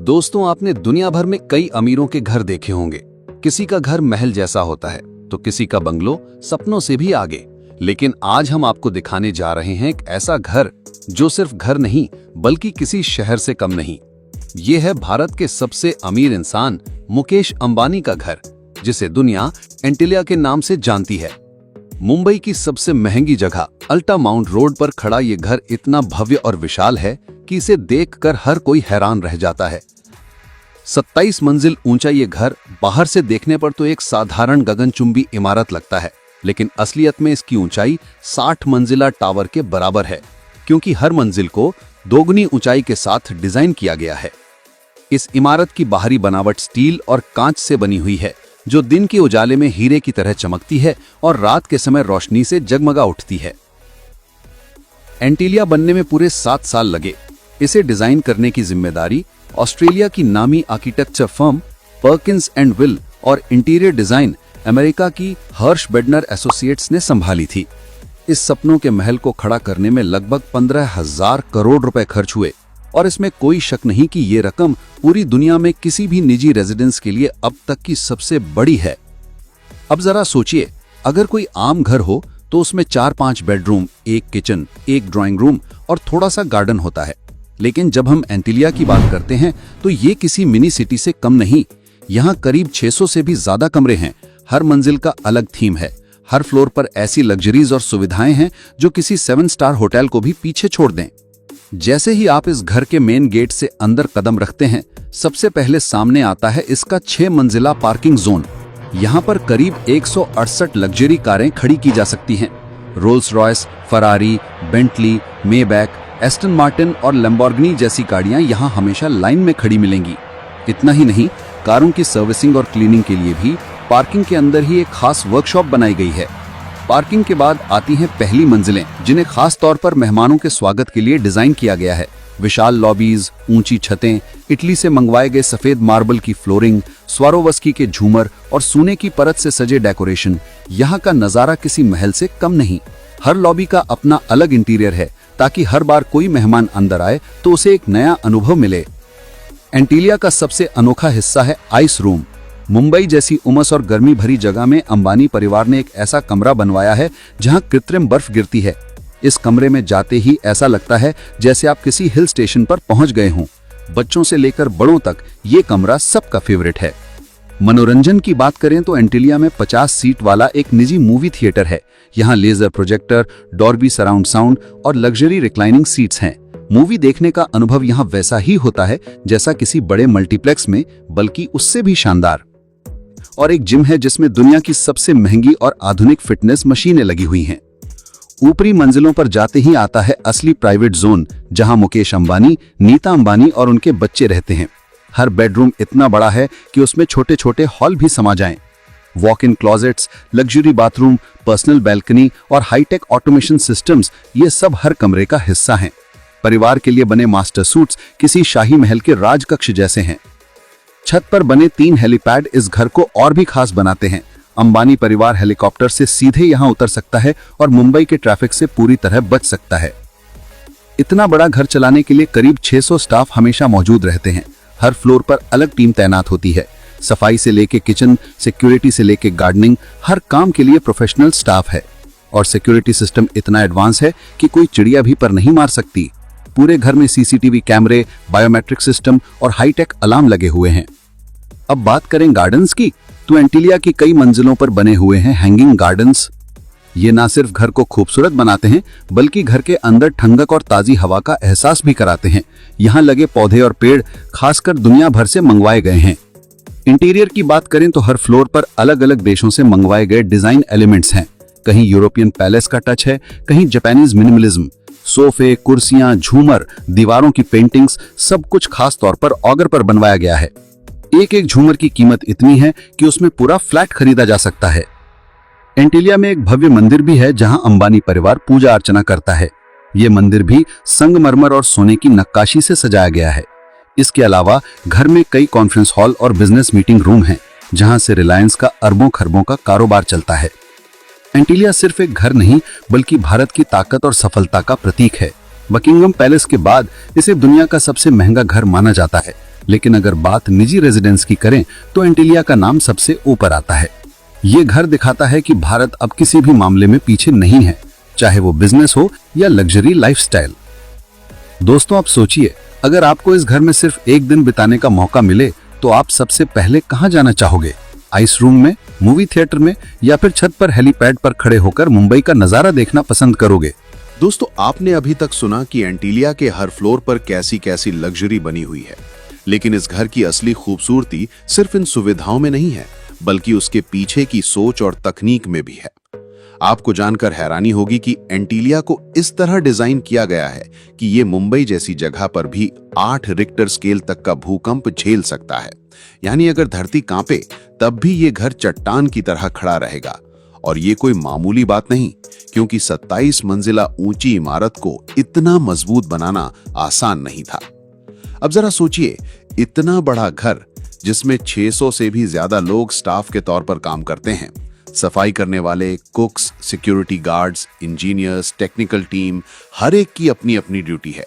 दोस्तों, आपने दुनिया भर में कई अमीरों के घर देखे होंगे। किसी का घर महल जैसा होता है तो किसी का बंगलो सपनों से भी आगे। लेकिन आज हम आपको दिखाने जा रहे हैं एक ऐसा घर जो सिर्फ घर नहीं बल्कि किसी शहर से कम नहीं। ये है भारत के सबसे अमीर इंसान मुकेश अंबानी का घर, जिसे दुनिया एंटिलिया के नाम से जानती है। मुंबई की सबसे महंगी जगह अल्टामाउंट रोड पर खड़ा ये घर इतना भव्य और विशाल है कि इसे देखकर हर कोई हैरान रह जाता है। 27 मंजिल ऊंचा ये घर बाहर से देखने पर तो एक साधारण गगनचुंबी इमारत लगता है, लेकिन असलियत में इसकी ऊंचाई 60 मंजिला टावर के बराबर है, क्योंकि हर मंजिल को दोगुनी ऊंचाई के साथ डिजाइन किया गया है। इस इमारत की बाहरी बनावट स्टील और कांच से बनी हुई है, जो दिन के उजाले में हीरे की तरह चमकती है और रात के समय रोशनी से जगमगा उठती है। एंटिलिया बनने में पूरे 7 साल लगे। इसे डिजाइन करने की जिम्मेदारी ऑस्ट्रेलिया की नामी architecture firm Perkins and will और इंटीरियर डिजाइन अमेरिका की हर्ष बेडनर एसोसिएट्स ने संभाली थी। इस सपनों के महल को खड़ा करने में लगभग 15,000 करोड़ रुपए खर्च हुए, और इसमें कोई शक नहीं कि ये रकम पूरी दुनिया में किसी भी निजी रेजिडेंस के लिए अब तक की सबसे बड़ी है। अब जरा सोचिए, अगर कोई आम घर हो तो उसमें 4-5 बेडरूम, एक किचन, एक ड्राइंग रूम और थोड़ा सा गार्डन होता है। लेकिन जब हम एंटिलिया की बात करते हैं तो ये किसी मिनी सिटी से कम नहीं। यहाँ करीब 600 से भी ज्यादा कमरे हैं। हर मंजिल का अलग थीम है। हर फ्लोर पर ऐसी लग्जरीज और सुविधाएं हैं जो किसी 7 स्टार होटल को भी पीछे छोड़ दें। जैसे ही आप इस घर के मेन गेट से अंदर कदम रखते हैं, सबसे पहले सामने आता है इसका 6 मंजिला पार्किंग जोन। यहाँ पर करीब 168 लग्जरी कारें खड़ी की जा सकती हैं। Rolls Royce, Ferrari, Bentley, Maybach, Aston Martin और लैम्बोर्गिनी जैसी गाड़ियां यहां हमेशा लाइन में खड़ी मिलेंगी। इतना ही नहीं, कारों की सर्विसिंग और क्लीनिंग के लिए भी पार्किंग के अंदर ही एक खास वर्कशॉप बनाई गई है। पार्किंग के बाद आती हैं पहली मंजिलें, जिन्हें खास तौर पर मेहमानों के स्वागत के लिए डिजाइन किया गया है। विशाल लॉबीज, ऊंची छतें, इटली से मंगवाए गए सफेद मार्बल की फ्लोरिंग, स्वारोवस्की के झूमर और सोने की परत से सजे डेकोरेशन, यहाँ का नजारा किसी महल से कम नहीं। हर लॉबी का अपना अलग इंटीरियर है, ताकि हर बार कोई मेहमान अंदर आए तो उसे एक नया अनुभव मिले। एंटिलिया का सबसे अनोखा हिस्सा है आइस रूम। मुंबई जैसी उमस और गर्मी भरी जगह में अंबानी परिवार ने एक ऐसा कमरा बनवाया है जहां कृत्रिम बर्फ गिरती है। इस कमरे में जाते ही ऐसा लगता है जैसे आप किसी हिल स्टेशन पर पहुंच गए हों। बच्चों से लेकर बड़ों तक ये कमरा सबका फेवरेट है। मनोरंजन की बात करें तो एंटिलिया में 50 सीट वाला एक निजी मूवी थिएटर है। यहाँ laser projector, Dolby surround sound और लग्जरी रिक्लाइनिंग सीट्स हैं। मूवी देखने का अनुभव यहाँ वैसा ही होता है जैसा किसी बड़े मल्टीप्लेक्स में, बल्कि उससे भी शानदार। और एक जिम है जिसमें दुनिया की सबसे महंगी और आधुनिक फिटनेस मशीनें लगी हुई हैं। ऊपरी मंजिलों पर जाते ही आता है असली प्राइवेट जोन, जहां मुकेश अंबानी, नीता अंबानी और उनके बच्चे रहते हैं। हर बेडरूम इतना बड़ा है कि उसमें छोटे छोटे हॉल भी समा जाएं। Walk in closets, luxury bathroom, personal balcony और हाईटेक ऑटोमेशन सिस्टम्स, ये सब हर कमरे का हिस्सा हैं। परिवार के लिए बने मास्टर सूट्स किसी शाही महल के राजकक्ष जैसे हैं। छत पर बने 3 हेलीपैड इस घर को और भी खास बनाते हैं। अंबानी परिवार हेलीकॉप्टर से सीधे यहां उतर सकता है और मुंबई के ट्रैफिक से पूरी तरह बच सकता है। इतना बड़ा घर चलाने के लिए करीब 600 स्टाफ हमेशा मौजूद रहते हैं। हर फ्लोर पर अलग टीम तैनात होती है। सफाई से लेके किचन, सिक्योरिटी से लेके गार्डनिंग, हर काम के लिए प्रोफेशनल स्टाफ है। और सिक्योरिटी सिस्टम इतना एडवांस है कि कोई चिड़िया भी पर नहीं मार सकती। पूरे घर में सीसीटीवी कैमरे, बायोमेट्रिक सिस्टम और हाईटेक अलार्म लगे हुए हैं। अब बात करें गार्डन्स की, तो एंटिलिया की कई मंजिलों पर बने हुए हैं हैंगिंग गार्डन्स। ये ना सिर्फ घर को खूबसूरत बनाते हैं, बल्कि घर के अंदर ठंडक और ताजी हवा का एहसास भी कराते हैं। यहाँ लगे पौधे और पेड़ खासकर दुनिया भर से मंगवाए गए हैं। इंटीरियर की बात करें तो हर फ्लोर पर अलग अलग देशों से मंगवाए गए डिजाइन एलिमेंट्स हैं। कहीं यूरोपियन पैलेस का टच है, कहीं जापानीज मिनिमलिज्म। सोफे, कुर्सियां, झूमर, दीवारों की पेंटिंग्स, सब कुछ खास तौर पर ऑगर पर बनवाया गया है। एक एक झूमर की कीमत इतनी है कि उसमें पूरा फ्लैट खरीदा जा सकता है। एंटिलिया में एक भव्य मंदिर भी है जहां अंबानी परिवार पूजा अर्चना करता है। ये मंदिर भी संगमरमर और सोने की नक्काशी से सजाया गया है। इसके अलावा घर में कई कॉन्फ्रेंस हॉल और बिजनेस मीटिंग रूम हैं, जहां से रिलायंस का अरबों खरबों का कारोबार चलता है। एंटिलिया सिर्फ एक घर नहीं, बल्कि भारत की ताकत और सफलता का प्रतीक है। बकिंगम पैलेस के बाद इसे दुनिया का सबसे महंगा घर माना जाता है। लेकिन अगर बात निजी रेजिडेंस की करें तो एंटीलिया का नाम सबसे ऊपर आता है। ये घर दिखाता है कि भारत अब किसी भी मामले में पीछे नहीं है, चाहे वो बिजनेस हो या लग्जरी लाइफस्टाइल। दोस्तों, आप सोचिए, अगर आपको इस घर में सिर्फ एक दिन बिताने का मौका मिले तो आप सबसे पहले कहां जाना चाहोगे? आइस रूम में, मूवी थिएटर में, या फिर छत पर हेलीपैड पर खड़े होकर मुंबई का नजारा देखना पसंद करोगे? दोस्तों, आपने अभी तक सुना कि एंटीलिया के हर फ्लोर पर कैसी कैसी लग्जरी बनी हुई है, लेकिन इस घर की असली खूबसूरती सिर्फ इन सुविधाओं में नहीं है, बल्कि उसके पीछे की सोच और तकनीक में भी है। आपको जानकर हैरानी होगी कि एंटीलिया को इस तरह डिजाइन किया गया है कि ये मुंबई जैसी जगह पर भी 8 रिक्टर स्केल तक का भूकंप झेल सकता है। यानी अगर धरती कांपे तब भी ये घर चट्टान की तरह खड़ा रहेगा। और ये कोई मामूली बात नहीं, क्योंकि 27 मंजिला ऊंची इमारत को इतना मजबूत बनाना आसान नहीं था। अब जरा सोचिए, इतना बड़ा घर जिसमें 600 से भी ज्यादा लोग स्टाफ के तौर पर काम करते हैं, सफाई करने वाले, cooks, security guards, engineers, technical team, हर एक की अपनी अपनी ड्यूटी है।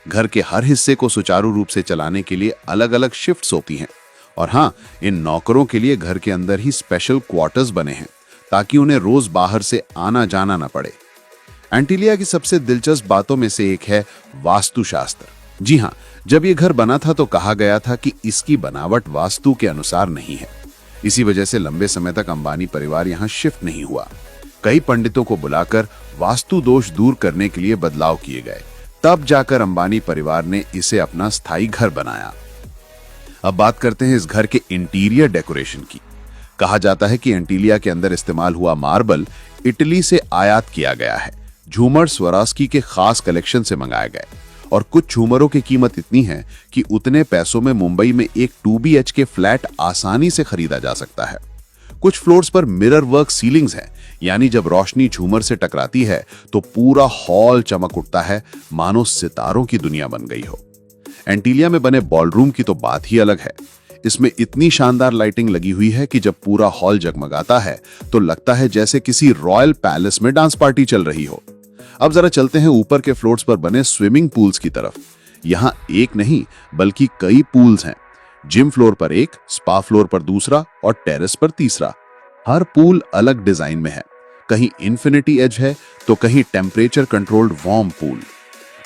घर के हर हिस्से को सुचारू रूप से चलाने के लिए अलग अलग शिफ्ट्स होती हैं। और हाँ, इन नौकरों के लिए घर के अंदर ही स्पेशल क्वार्टर्स बने हैं ताकि उन्हें रोज बाहर से आना जाना न पड़े। एंटीलिया की सबसे दिलचस्प बातों में से एक है वास्तुशास्त्र। जी हाँ, जब ये घर बना था तो कहा गया था कि इसकी बनावट वास्तु के अनुसार नहीं है। इसी वजह से लंबे समय तक अंबानी परिवार यहाँ शिफ्ट नहीं हुआ। कई पंडितों को बुलाकर वास्तु दोष दूर करने के लिए बदलाव किए गए, तब जाकर अंबानी परिवार ने इसे अपना स्थायी घर बनाया। अब बात करते हैं इस घर के इंटीरियर डेकोरेशन की। कहा जाता है कि एंटीलिया के अंदर इस्तेमाल हुआ मार्बल इटली से आयात किया गया है। झूमर स्वरास्की के खास कलेक्शन से मंगाए गए, और कुछ झूमरों की कीमत इतनी है कि उतने पैसों में मुंबई में एक 2 BHK फ्लैट आसानी से खरीदा जा सकता है। कुछ फ्लोर्स पर मिरर वर्क सीलिंग्स हैं, यानी जब रोशनी झूमर से टकराती है तो पूरा हॉल चमक उठता है, मानो सितारों की दुनिया बन गई हो। एंटीलिया में बने बॉलरूम की तो बात ही अलग है। इसमें इतनी शानदार लाइटिंग लगी हुई है कि जब पूरा हॉल जगमगाता है तो लगता है जैसे किसी रॉयल पैलेस में डांस पार्टी चल रही हो। अब जरा चलते हैं ऊपर के फ्लोर्स पर बने स्विमिंग पूल्स की तरफ। यहाँ एक नहीं बल्कि कई पूल्स हैं। जिम फ्लोर पर एक, स्पा फ्लोर पर दूसरा और टेरेस पर तीसरा। हर पूल अलग डिजाइन में है। कहीं इन्फिनिटी एज है तो कहीं टेम्परेचर कंट्रोल्ड वार्म पूल।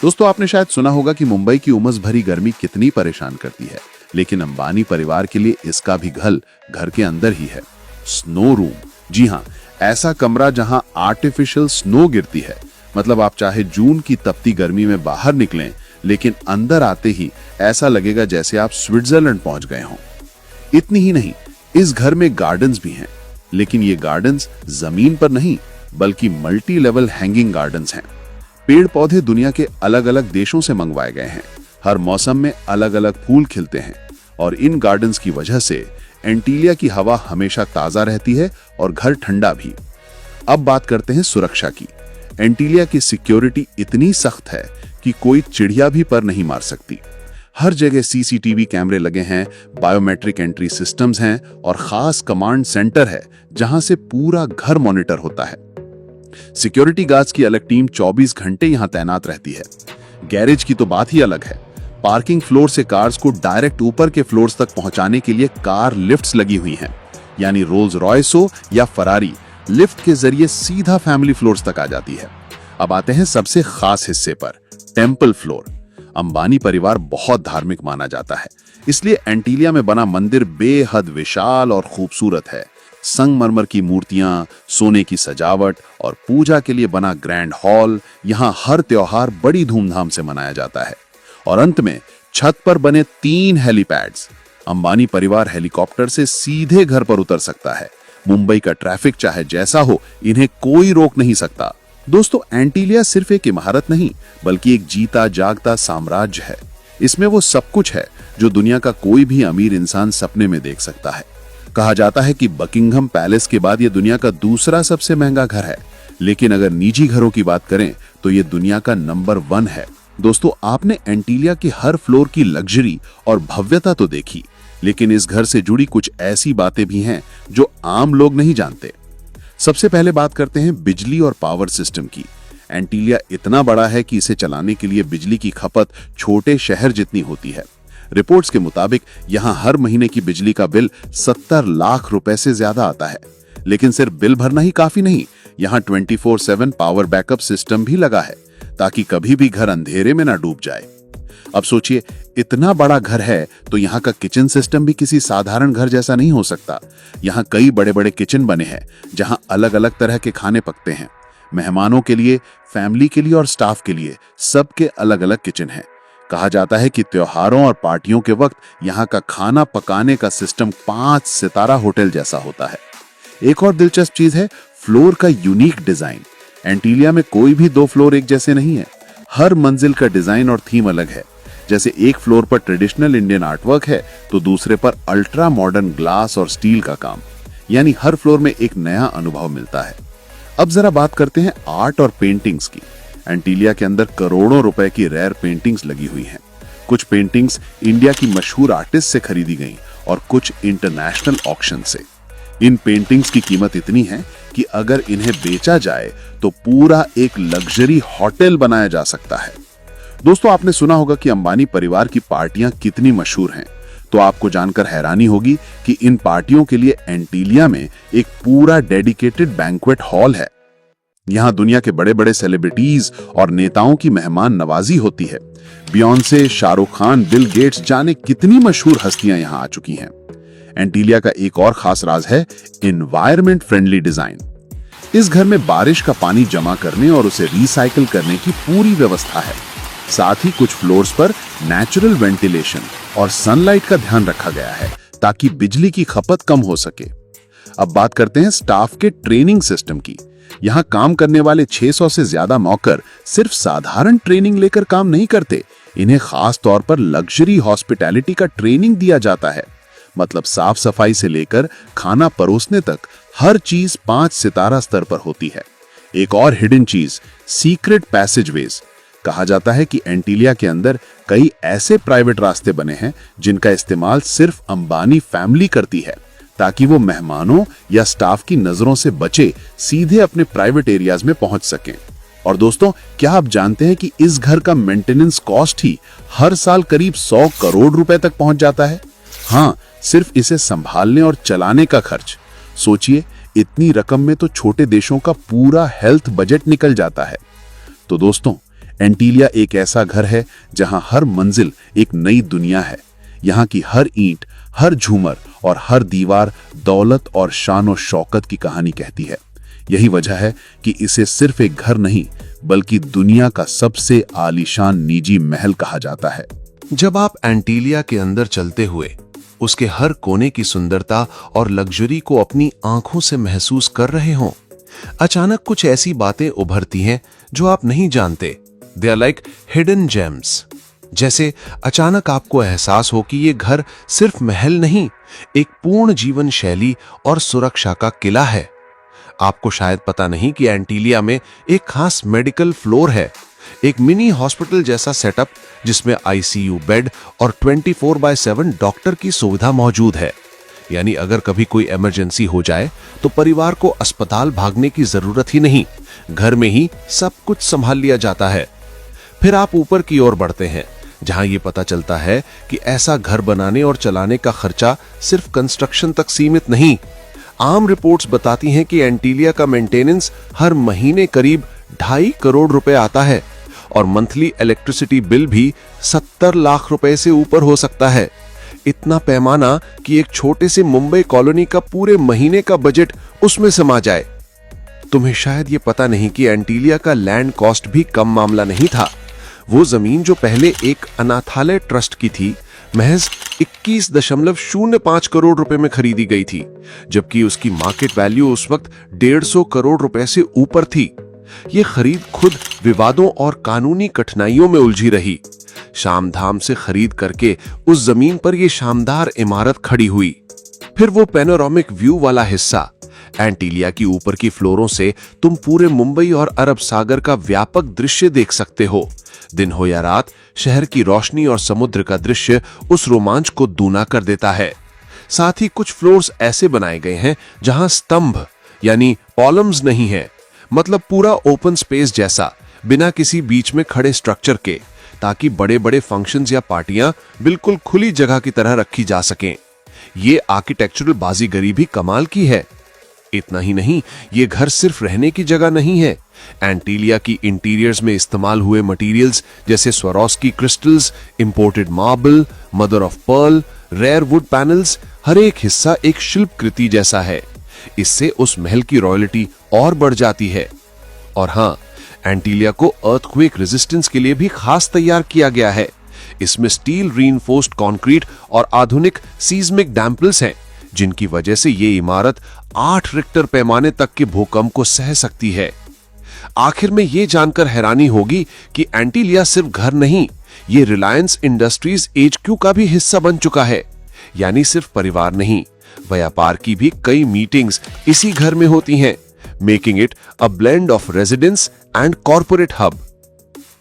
दोस्तों, आपने शायद सुना होगा कि मुंबई की उमस भरी गर्मी कितनी परेशान करती है, लेकिन अंबानी परिवार के लिए इसका भी घर के अंदर ही है। Snow room. जी हाँ, ऐसा कमरा जहां आर्टिफिशियल स्नो गिरती है। मतलब आप चाहे जून की तपती गर्मी में बाहर निकलें, लेकिन अंदर आते ही ऐसा लगेगा जैसे आप स्विट्जरलैंड पहुंच गए हों। इतनी ही नहीं, इस घर में गार्डन्स भी हैं, लेकिन ये गार्डन्स जमीन पर नहीं बल्कि मल्टी लेवल हैंगिंग गार्डन्स हैं। पेड़ पौधे दुनिया के अलग अलग देशों से मंगवाए गए हैं। हर मौसम में अलग अलग फूल खिलते हैं, और इन गार्डन्स की वजह से एंटीलिया की हवा हमेशा ताजा रहती है और घर ठंडा भी। अब बात करते हैं सुरक्षा की। एंटीलिया की सिक्योरिटी इतनी सख्त है कि कोई चिड़िया भी पर नहीं मार सकती। हर जगह CCTV कैमरे लगे हैं, बायोमेट्रिक एंट्री सिस्टम्स हैं और खास कमांड सेंटर है जहां से पूरा घर मॉनिटर होता है। सिक्योरिटी गार्ड्स की अलग टीम 24 घंटे यहां तैनात रहती है। गैरेज की तो बात ही अलग है। पार्किंग फ्लोर से कार्स को डायरेक्ट ऊपर के फ्लोर्स तक पहुंचाने के लिए कार लिफ्ट्स लगी हुई हैं, यानी रोल्स रॉयस हो या फरारी, लिफ्ट के जरिए सीधा फैमिली फ्लोर्स तक आ जाती है। अब आते हैं सबसे खास हिस्से पर, टेम्पल फ्लोर। अंबानी परिवार बहुत धार्मिक माना जाता है, इसलिए एंटीलिया में बना मंदिर बेहद विशाल और खूबसूरत है। संगमरमर की मूर्तियां, सोने की सजावट और पूजा के लिए बना ग्रैंड हॉल। यहाँ हर त्योहार बड़ी धूमधाम से मनाया जाता है। और अंत में छत पर बने 3 हेलीपैड्स। अंबानी परिवार हेलीकॉप्टर से सीधे घर पर उतर सकता है। मुंबई का ट्रैफिक चाहे जैसा हो, इन्हें कोई रोक नहीं सकता। दोस्तों, एंटीलिया सिर्फ एक इमारत नहीं बल्कि एक जीता जागता साम्राज्य है। इसमें वो सब कुछ है जो दुनिया का कोई भी अमीर इंसान सपने में देख सकता है। कहा जाता है कि बकिंघम पैलेस के बाद ये दुनिया का दूसरा सबसे महंगा घर है, लेकिन अगर निजी घरों की बात करें तो ये दुनिया का नंबर 1 है। दोस्तों, आपने एंटीलिया के हर फ्लोर की लग्जरी और भव्यता तो देखी, लेकिन इस घर से जुड़ी कुछ ऐसी बातें भी हैं जो आम लोग नहीं जानते। सबसे पहले बात करते हैं बिजली और पावर सिस्टम की। एंटीलिया इतना बड़ा है कि इसे चलाने के लिए बिजली की खपत छोटे शहर जितनी होती है। रिपोर्ट्स के मुताबिक यहाँ हर महीने की बिजली का बिल 70 लाख रुपए से ज्यादा आता है। लेकिन सिर्फ बिल भरना ही काफी नहीं, यहाँ 24/7 पावर बैकअप सिस्टम भी लगा है ताकि कभी भी घर अंधेरे में ना डूब जाए। अब सोचिए, इतना बड़ा घर है तो यहाँ का किचन सिस्टम भी किसी साधारण घर जैसा नहीं हो सकता। यहाँ कई बड़े बड़े किचन बने हैं जहाँ अलग अलग तरह के खाने पकते हैं। मेहमानों के लिए, फैमिली के लिए और स्टाफ के लिए सबके अलग अलग किचन हैं। कहा जाता है कि त्योहारों और पार्टियों के वक्त यहाँ का खाना पकाने का सिस्टम 5 सितारा होटल जैसा होता है। एक और दिलचस्प चीज है फ्लोर का यूनिक डिजाइन। एंटीलिया में कोई भी 2 फ्लोर एक जैसे नहीं है। हर मंजिल का डिजाइन और थीम अलग है। जैसे एक फ्लोर पर ट्रेडिशनल इंडियन आर्टवर्क है तो दूसरे पर अल्ट्रा मॉडर्न ग्लास और स्टील का काम। यानी हर फ्लोर में एक नया अनुभव मिलता है। अब जरा बात करते हैं आर्ट और पेंटिंग्स की। एंटीलिया के अंदर करोड़ों रुपए की रेयर पेंटिंग्स लगी हुई हैं। कुछ पेंटिंग्स इंडिया की मशहूर आर्टिस्ट से खरीदी गईं और कुछ इंटरनेशनल ऑक्शन से। इन पेंटिंग्स की कीमत इतनी है कि अगर इन्हें बेचा जाए तो पूरा एक लग्जरी होटल बनाया जा सकता है। दोस्तों, आपने सुना होगा कि अंबानी परिवार की पार्टियां कितनी मशहूर हैं, तो आपको जानकर हैरानी होगी कि इन पार्टियों के लिए एंटीलिया में एक पूरा डेडिकेटेड बैंक्वेट हॉल है। यहाँ दुनिया के बड़े बड़े सेलिब्रिटीज और नेताओं की मेहमान नवाजी होती है। Beyonce, Shahrukh Khan, Bill Gates, जाने कितनी मशहूर हस्तियां यहाँ आ चुकी हैं। एंटीलिया का एक और खास राज है एनवायरमेंट फ्रेंडली डिजाइन। इस घर में बारिश का पानी जमा करने और उसे रिसाइकिल करने की पूरी व्यवस्था है। साथ ही कुछ फ्लोर्स पर नेचुरल वेंटिलेशन और सनलाइट का ध्यान रखा गया है ताकि बिजली की खपत कम हो सके। अब बात करते हैं स्टाफ के ट्रेनिंग सिस्टम की। यहाँ काम करने वाले 600 से ज्यादा नौकर सिर्फ साधारण ट्रेनिंग लेकर काम नहीं करते। इन्हें खास तौर पर लग्जरी हॉस्पिटैलिटी का ट्रेनिंग दिया जाता है। मतलब साफ सफाई से लेकर खाना परोसने तक हर चीज 5 सितारा स्तर पर होती है। एक और हिडन चीज, सीक्रेट पैसेजवेज। कहा जाता है कि एंटीलिया के अंदर कई ऐसे प्राइवेट रास्ते बने हैं जिनका इस्तेमाल सिर्फ अंबानी फैमिली करती है ताकि वो मेहमानों या स्टाफ की नजरों से बचे सीधे अपने प्राइवेट एरियाज में पहुंच सकें। और दोस्तों, क्या आप जानते हैं कि इस घर का मेंटेनेंस कॉस्ट ही हर साल करीब 100 करोड़ रुपए तक पहुंच जाता है। हाँ, सिर्फ इसे संभालने और चलाने का खर्च। सोचिए, इतनी रकम में तो छोटे देशों का पूरा हेल्थ बजट निकल जाता है। तो दोस्तों, एंटीलिया एक ऐसा घर है जहां हर मंजिल एक नई दुनिया है। यहाँ की हर ईंट, हर झूमर और हर दीवार दौलत और शान और शौकत की कहानी कहती है। यही वजह है कि इसे सिर्फ एक घर नहीं बल्कि दुनिया का सबसे आलीशान निजी महल कहा जाता है। जब आप एंटीलिया के अंदर चलते हुए उसके हर कोने की सुंदरता और लग्जरी को अपनी आंखों से महसूस कर रहे हों, अचानक कुछ ऐसी बातें उभरती हैं जो आप नहीं जानते। They are like hidden gems. जैसे अचानक आपको एहसास हो कि ये घर सिर्फ महल नहीं, एक पूर्ण जीवन शैली और सुरक्षा का किला है। आपको शायद पता नहीं कि एंटीलिया में एक खास मेडिकल फ्लोर है, एक मिनी हॉस्पिटल जैसा सेटअप जिसमें आईसीयू बेड और 24/7 डॉक्टर की सुविधा मौजूद है। यानी अगर कभी कोई इमरजेंसी हो जाए तो परिवार को अस्पताल भागने की जरूरत ही नहीं, घर में ही सब कुछ संभाल लिया जाता है। फिर आप ऊपर की ओर बढ़ते हैं जहां ये पता चलता है कि ऐसा घर बनाने और चलाने का खर्चा सिर्फ कंस्ट्रक्शन तक सीमित नहीं। आम रिपोर्ट्स बताती हैं कि एंटीलिया का मेंटेनेंस हर महीने करीब 2.5 करोड़ रुपए आता है और मंथली इलेक्ट्रिसिटी बिल भी 70 लाख रुपए से ऊपर हो सकता है। इतना पैमाना कि एक छोटे से मुंबई कॉलोनी का पूरे महीने का बजट उसमें समा जाए। तुम्हें शायद ये पता नहीं कि एंटीलिया का लैंड कॉस्ट भी कम मामला नहीं था। वो जमीन जो पहले एक अनाथालय ट्रस्ट की थी, महज 21.05 करोड़ रुपए में खरीदी गई थी, जबकि उसकी मार्केट वैल्यू उस वक्त 150 करोड़ रुपए से ऊपर थी। ये खरीद खुद विवादों और कानूनी कठिनाइयों में उलझी रही। शामधाम से खरीद करके उस जमीन पर यह शानदार इमारत खड़ी हुई। फिर वो पैनोरामिक व्यू वाला हिस्सा, एंटीलिया की ऊपर की फ्लोरों से तुम पूरे मुंबई और अरब सागर का व्यापक दृश्य देख सकते हो। दिन हो या रात, शहर की रोशनी और समुद्र का दृश्य उस रोमांच को दूना कर देता है। साथ ही कुछ फ्लोर्स ऐसे बनाए गए हैं जहां स्तंभ यानी कॉलम्स नहीं है, मतलब पूरा ओपन स्पेस जैसा, बिना किसी बीच में खड़े स्ट्रक्चर के, ताकि बड़े बड़े फंक्शंस या पार्टियां बिल्कुल खुली जगह की तरह रखी जा सकें। ये आर्किटेक्चरल बाजीगरी भी कमाल की है। इतना ही नहीं, ये घर सिर्फ रहने की जगह नहीं है। एंटीलिया की इंटीरियर्स में इस्तेमाल हुए मटेरियल्स जैसे Swarovski crystals, imported marble, mother of pearl, rare wood panels, हर एक हिस्सा एक शिल्प कृति जैसा है। इससे उस महल की रॉयल्टी और बढ़ जाती है। और हाँ, एंटीलिया को अर्थक्वेक रेजिस्टेंस के लिए भी खास तैयार किया गया है। इसमें स्टील रीइंफोर्स्ड कंक्रीट और आधुनिक सीस्मिक डैम्पल्स हैं, जिनकी वजह से ये इमारत 8 रिक्टर पैमाने तक के भूकंप को सह सकती है। आखिर में ये जानकर हैरानी होगी कि एंटीलिया सिर्फ घर नहीं, ये रिलायंस इंडस्ट्रीज HQ का भी हिस्सा बन चुका है। यानी सिर्फ परिवार नहीं, व्यापार की भी कई मीटिंग्स इसी घर में होती हैं, making it a blend of residence and corporate hub.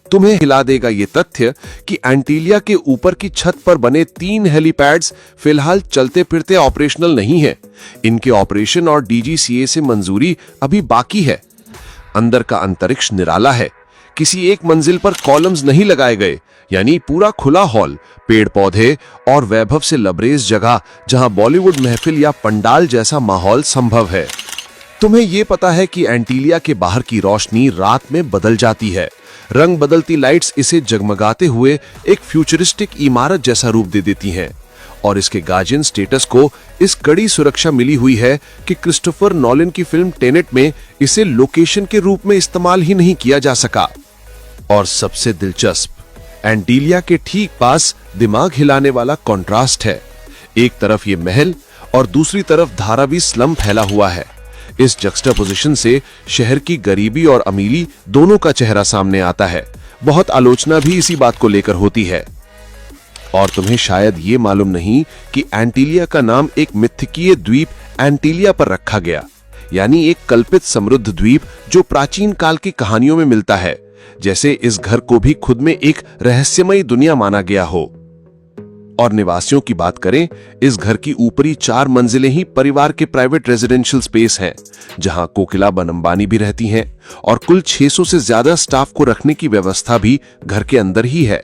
तुम्हें हिला देगा ये तथ्य कि एंटीलिया के ऊपर की छत पर बने 3 हेलीपैड्स फिलहाल चलते फिरते ऑपरेशनल नहीं है। इनके ऑपरेशन और DGCA से मंजूरी अभी बाकी है। अंदर का अंतरिक्ष निराला है। किसी एक मंजिल पर कॉलम्स नहीं लगाए गए, यानी पूरा खुला हॉल, पेड़ पौधे और वैभव से लबरेज जगह जहां बॉलीवुड महफिल या पंडाल जैसा माहौल संभव है। तुम्हें यह पता है कि एंटीलिया के बाहर की रोशनी रात में बदल जाती है। रंग बदलती लाइट्स इसे जगमगाते हुए एक फ्यूचरिस्टिक इमारत जैसा रूप दे देती हैं। और इसके गार्जियन स्टेटस को इस कड़ी सुरक्षा मिली हुई है कि क्रिस्टोफर नॉलन की फिल्म टेनेट में इसे लोकेशन के रूप में इस्तेमाल ही नहीं किया जा सका। और सबसे दिलचस्प, एंटीलिया के ठीक पास दिमाग हिलाने वाला कॉन्ट्रास्ट है। एक तरफ ये महल और दूसरी तरफ धारावी स्लम फैला हुआ है। इस जक्सटापोजिशन से शहर की गरीबी और अमीरी दोनों का चेहरा सामने आता है। बहुत आलोचना भी इसी बात को लेकर होती है। और तुम्हें शायद ये मालूम नहीं कि एंटीलिया का नाम एक मिथकीय द्वीप एंटीलिया पर रखा गया, यानी एक कल्पित समृद्ध द्वीप जो प्राचीन काल की कहानियों में मिलता है, जैसे इस घर को भी खुद में एक रहस्यमयी दुनिया माना गया हो। और निवासियों की बात करें, इस घर की ऊपरी 4 मंजिलें ही परिवार के प्राइवेट रेजिडेंशियल स्पेस हैं, जहां कोकिलाबेन अंबानी भी रहती हैं और कुल 600 से ज्यादा स्टाफ को रखने की व्यवस्था भी घर के अंदर ही है।